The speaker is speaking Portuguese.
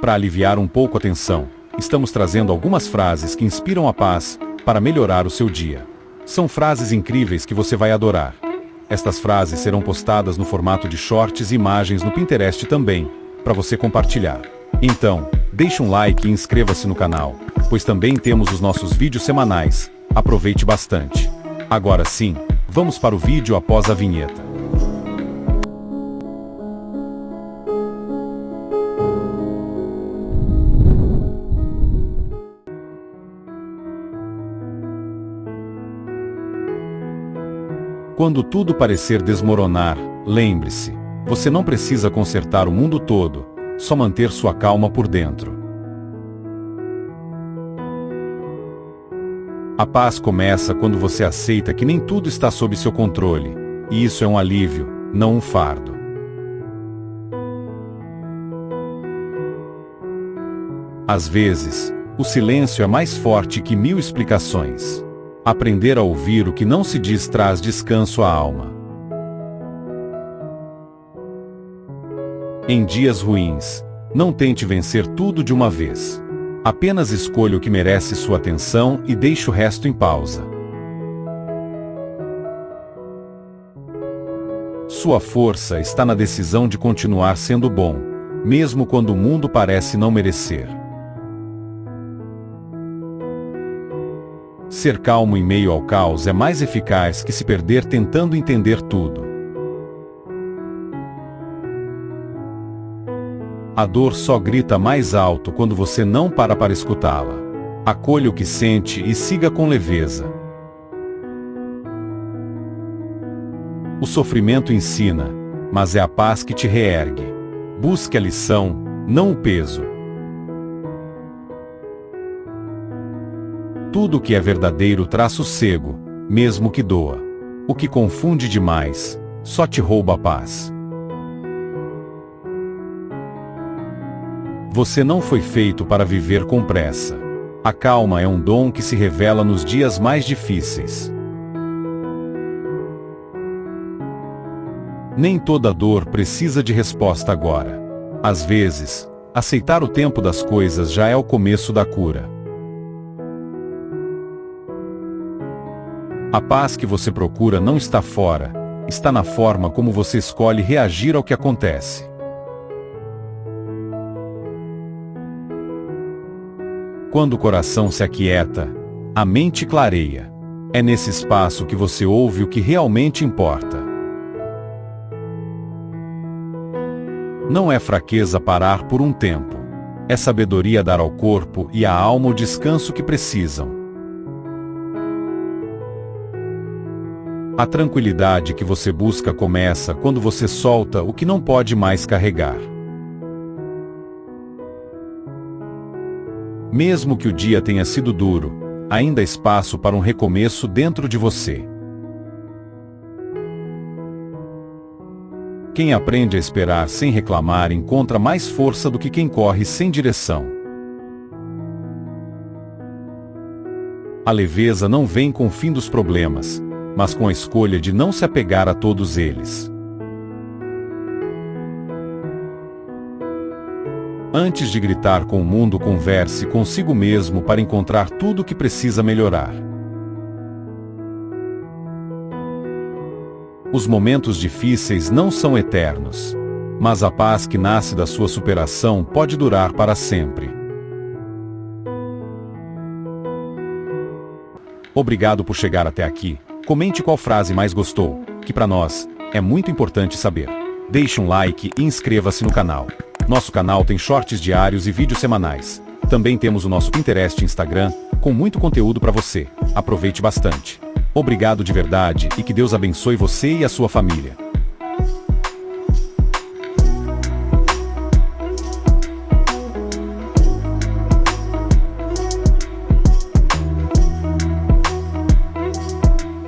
para aliviar um pouco a tensão, estamos trazendo algumas frases que inspiram a paz para melhorar o seu dia. São frases incríveis que você vai adorar. Estas frases serão postadas no formato de shorts e imagens no Pinterest também, para você compartilhar. Então, deixe um like e inscreva-se no canal, pois também temos os nossos vídeos semanais. Aproveite bastante. Agora sim, vamos para o vídeo após a vinheta. Quando tudo parecer desmoronar, lembre-se, você não precisa consertar o mundo todo, só manter sua calma por dentro. A paz começa quando você aceita que nem tudo está sob seu controle, e isso é um alívio, não um fardo. Às vezes, o silêncio é mais forte que 1000 explicações. Aprender a ouvir o que não se diz traz descanso à alma. Em dias ruins, não tente vencer tudo de uma vez. Apenas escolha o que merece sua atenção e deixe o resto em pausa. Sua força está na decisão de continuar sendo bom, mesmo quando o mundo parece não merecer. Ser calmo em meio ao caos é mais eficaz que se perder tentando entender tudo. A dor só grita mais alto quando você não para escutá-la. Acolha o que sente e siga com leveza. O sofrimento ensina, mas é a paz que te reergue. Busque a lição, não o peso. Tudo que é verdadeiro traz sossego, mesmo que doa. O que confunde demais, só te rouba a paz. Você não foi feito para viver com pressa. A calma é um dom que se revela nos dias mais difíceis. Nem toda dor precisa de resposta agora. Às vezes, aceitar o tempo das coisas já é o começo da cura. A paz que você procura não está fora, está na forma como você escolhe reagir ao que acontece. Quando o coração se aquieta, a mente clareia. É nesse espaço que você ouve o que realmente importa. Não é fraqueza parar por um tempo. É sabedoria dar ao corpo e à alma o descanso que precisam. A tranquilidade que você busca começa quando você solta o que não pode mais carregar. Mesmo que o dia tenha sido duro, ainda há espaço para um recomeço dentro de você. Quem aprende a esperar sem reclamar encontra mais força do que quem corre sem direção. A leveza não vem com o fim dos problemas, mas com a escolha de não se apegar a todos eles. Antes de gritar com o mundo, converse consigo mesmo para encontrar tudo o que precisa melhorar. Os momentos difíceis não são eternos, mas a paz que nasce da sua superação pode durar para sempre. Obrigado por chegar até aqui. Comente qual frase mais gostou, que para nós é muito importante saber. Deixe um like e inscreva-se no canal. Nosso canal tem shorts diários e vídeos semanais. Também temos o nosso Pinterest e Instagram, com muito conteúdo para você. Aproveite bastante. Obrigado de verdade e que Deus abençoe você e a sua família.